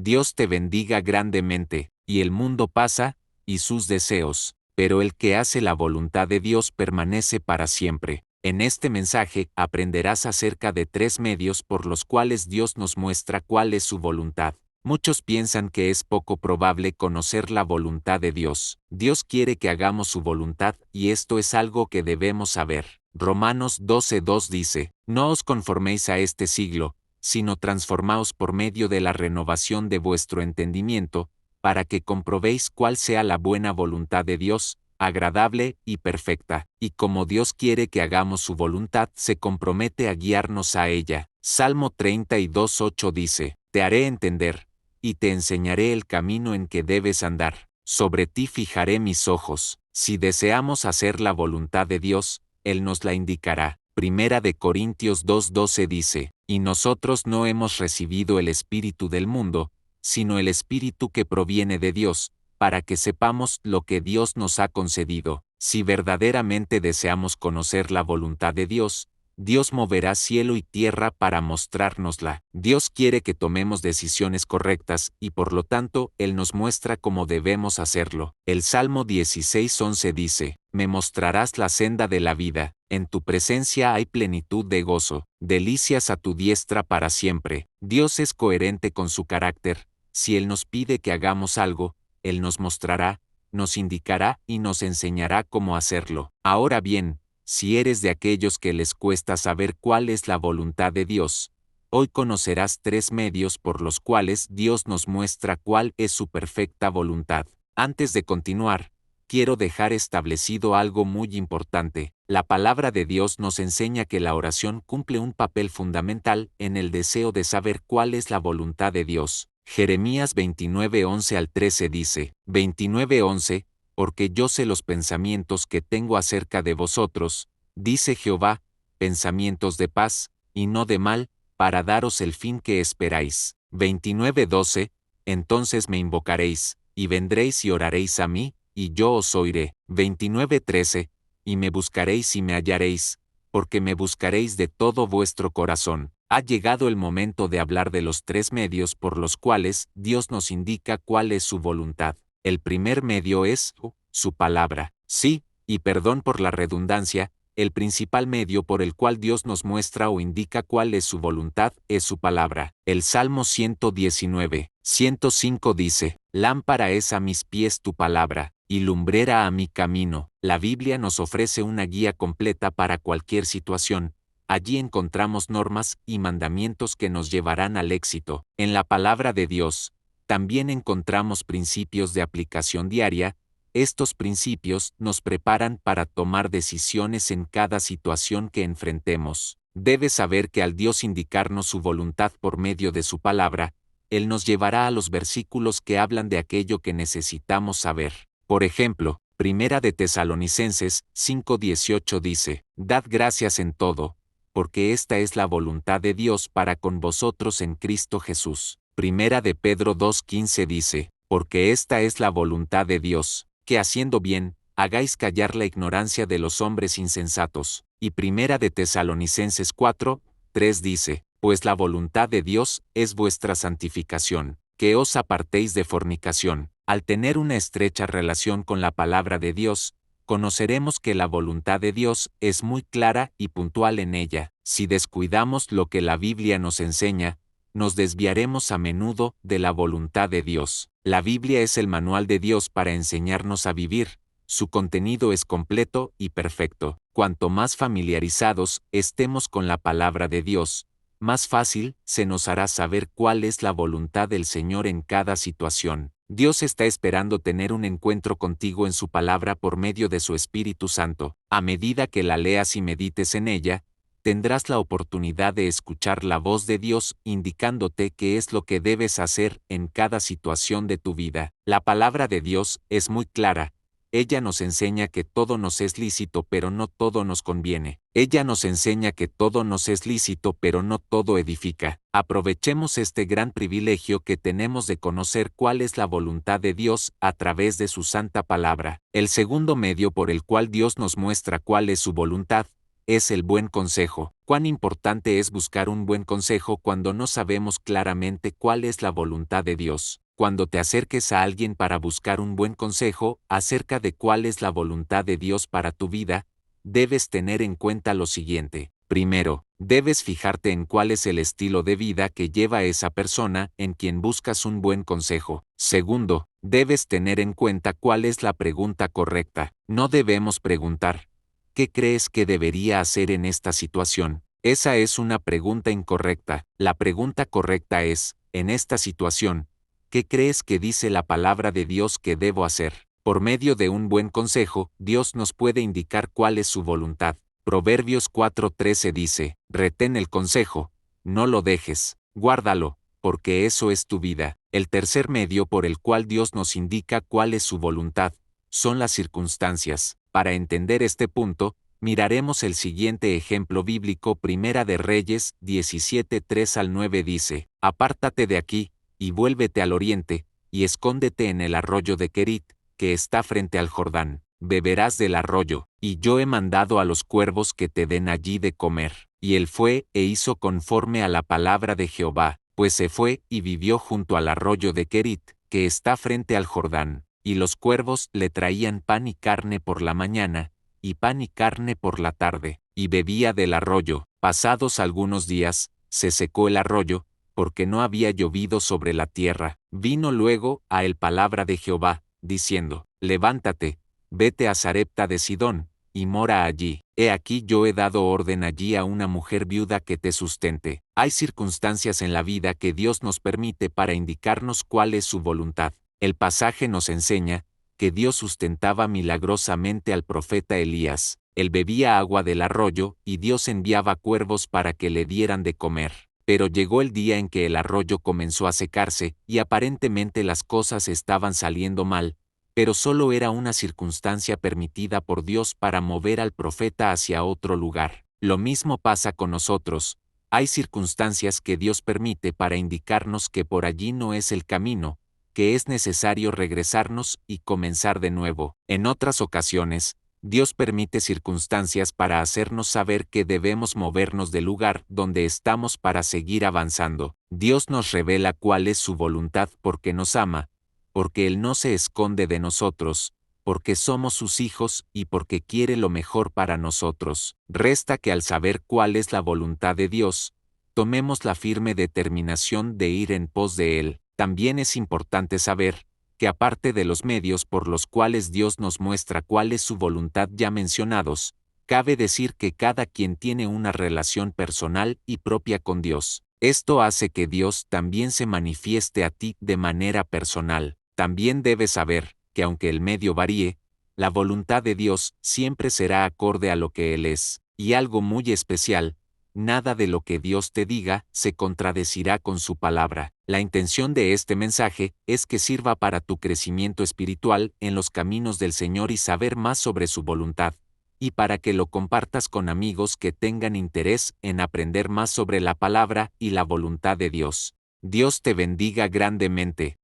Dios te bendiga grandemente, y el mundo pasa, y sus deseos, pero el que hace la voluntad de Dios permanece para siempre. En este mensaje aprenderás acerca de 3 medios por los cuales Dios nos muestra cuál es su voluntad. Muchos piensan que es poco probable conocer la voluntad de Dios. Dios quiere que hagamos su voluntad y esto es algo que debemos saber. Romanos 12:2 dice, no os conforméis a este siglo, sino transformaos por medio de la renovación de vuestro entendimiento, para que comprobéis cuál sea la buena voluntad de Dios, agradable y perfecta, y como Dios quiere que hagamos su voluntad, se compromete a guiarnos a ella. Salmo 32:8 dice, te haré entender, y te enseñaré el camino en que debes andar. Sobre ti fijaré mis ojos. Si deseamos hacer la voluntad de Dios, Él nos la indicará. Primera de Corintios 2:12 dice, y nosotros no hemos recibido el Espíritu del mundo, sino el Espíritu que proviene de Dios, para que sepamos lo que Dios nos ha concedido. Si verdaderamente deseamos conocer la voluntad de Dios, Dios moverá cielo y tierra para mostrárnosla. Dios quiere que tomemos decisiones correctas y por lo tanto Él nos muestra cómo debemos hacerlo. El Salmo 16:11 dice, me mostrarás la senda de la vida, en tu presencia hay plenitud de gozo, delicias a tu diestra para siempre. Dios es coherente con su carácter. Si Él nos pide que hagamos algo, Él nos mostrará, nos indicará y nos enseñará cómo hacerlo. Ahora bien, si eres de aquellos que les cuesta saber cuál es la voluntad de Dios, hoy conocerás 3 medios por los cuales Dios nos muestra cuál es su perfecta voluntad. Antes de continuar, quiero dejar establecido algo muy importante. La palabra de Dios nos enseña que la oración cumple un papel fundamental en el deseo de saber cuál es la voluntad de Dios. Jeremías 29:11 al 13 dice, 29:11, porque yo sé los pensamientos que tengo acerca de vosotros, dice Jehová, pensamientos de paz, y no de mal, para daros el fin que esperáis. 29:12, entonces me invocaréis, y vendréis y oraréis a mí, y yo os oiré. 29:13, y me buscaréis y me hallaréis, porque me buscaréis de todo vuestro corazón. Ha llegado el momento de hablar de los 3 medios por los cuales Dios nos indica cuál es su voluntad. El primer medio es su palabra. Sí, y perdón por la redundancia, el principal medio por el cual Dios nos muestra o indica cuál es su voluntad es su palabra. El Salmo 119:105 dice, lámpara es a mis pies tu palabra, y lumbrera a mi camino. La Biblia nos ofrece una guía completa para cualquier situación. Allí encontramos normas y mandamientos que nos llevarán al éxito. En la palabra de Dios, también encontramos principios de aplicación diaria. Estos principios nos preparan para tomar decisiones en cada situación que enfrentemos. Debes saber que al Dios indicarnos su voluntad por medio de su palabra, Él nos llevará a los versículos que hablan de aquello que necesitamos saber. Por ejemplo, Primera de Tesalonicenses 5:18 dice, dad gracias en todo, porque esta es la voluntad de Dios para con vosotros en Cristo Jesús. Primera de Pedro 2:15 dice, porque esta es la voluntad de Dios, que haciendo bien, hagáis callar la ignorancia de los hombres insensatos. Y Primera de Tesalonicenses 4:3 dice, pues la voluntad de Dios es vuestra santificación, que os apartéis de fornicación. Al tener una estrecha relación con la palabra de Dios, conoceremos que la voluntad de Dios es muy clara y puntual en ella. Si descuidamos lo que la Biblia nos enseña, nos desviaremos a menudo de la voluntad de Dios. La Biblia es el manual de Dios para enseñarnos a vivir. Su contenido es completo y perfecto. Cuanto más familiarizados estemos con la palabra de Dios, más fácil se nos hará saber cuál es la voluntad del Señor en cada situación. Dios está esperando tener un encuentro contigo en su palabra por medio de su Espíritu Santo. A medida que la leas y medites en ella, tendrás la oportunidad de escuchar la voz de Dios indicándote qué es lo que debes hacer en cada situación de tu vida. La palabra de Dios es muy clara. Ella nos enseña que todo nos es lícito pero no todo nos conviene. Ella nos enseña que todo nos es lícito pero no todo edifica. Aprovechemos este gran privilegio que tenemos de conocer cuál es la voluntad de Dios a través de su santa palabra. El segundo medio por el cual Dios nos muestra cuál es su voluntad es el buen consejo. Cuán importante es buscar un buen consejo cuando no sabemos claramente cuál es la voluntad de Dios. Cuando te acerques a alguien para buscar un buen consejo acerca de cuál es la voluntad de Dios para tu vida, debes tener en cuenta lo siguiente. Primero, debes fijarte en cuál es el estilo de vida que lleva esa persona en quien buscas un buen consejo. Segundo, debes tener en cuenta cuál es la pregunta correcta. No debemos preguntar, ¿qué crees que debería hacer en esta situación? Esa es una pregunta incorrecta. La pregunta correcta es, en esta situación, ¿qué crees que dice la palabra de Dios que debo hacer? Por medio de un buen consejo, Dios nos puede indicar cuál es su voluntad. Proverbios 4:13 dice, retén el consejo, no lo dejes, guárdalo, porque eso es tu vida. El tercer medio por el cual Dios nos indica cuál es su voluntad, son las circunstancias. Para entender este punto, miraremos el siguiente ejemplo bíblico. Primera de Reyes 17:3-9 dice, apártate de aquí, y vuélvete al oriente, y escóndete en el arroyo de Querit, que está frente al Jordán. Beberás del arroyo, y yo he mandado a los cuervos que te den allí de comer. Y él fue e hizo conforme a la palabra de Jehová, pues se fue y vivió junto al arroyo de Querit, que está frente al Jordán. Y los cuervos le traían pan y carne por la mañana, y pan y carne por la tarde, y bebía del arroyo. Pasados algunos días, se secó el arroyo, porque no había llovido sobre la tierra. Vino luego a él palabra de Jehová, diciendo, levántate, vete a Sarepta de Sidón, y mora allí. He aquí yo he dado orden allí a una mujer viuda que te sustente. Hay circunstancias en la vida que Dios nos permite para indicarnos cuál es su voluntad. El pasaje nos enseña que Dios sustentaba milagrosamente al profeta Elías. Él bebía agua del arroyo y Dios enviaba cuervos para que le dieran de comer. Pero llegó el día en que el arroyo comenzó a secarse y aparentemente las cosas estaban saliendo mal, pero solo era una circunstancia permitida por Dios para mover al profeta hacia otro lugar. Lo mismo pasa con nosotros. Hay circunstancias que Dios permite para indicarnos que por allí no es el camino, que es necesario regresarnos y comenzar de nuevo. En otras ocasiones, Dios permite circunstancias para hacernos saber que debemos movernos del lugar donde estamos para seguir avanzando. Dios nos revela cuál es su voluntad porque nos ama, porque Él no se esconde de nosotros, porque somos sus hijos y porque quiere lo mejor para nosotros. Resta que al saber cuál es la voluntad de Dios, tomemos la firme determinación de ir en pos de Él. También es importante saber que aparte de los medios por los cuales Dios nos muestra cuál es su voluntad ya mencionados, cabe decir que cada quien tiene una relación personal y propia con Dios. Esto hace que Dios también se manifieste a ti de manera personal. También debes saber que aunque el medio varíe, la voluntad de Dios siempre será acorde a lo que Él es. Y algo muy especial, nada de lo que Dios te diga se contradecirá con su palabra. La intención de este mensaje es que sirva para tu crecimiento espiritual en los caminos del Señor y saber más sobre su voluntad, y para que lo compartas con amigos que tengan interés en aprender más sobre la palabra y la voluntad de Dios. Dios te bendiga grandemente.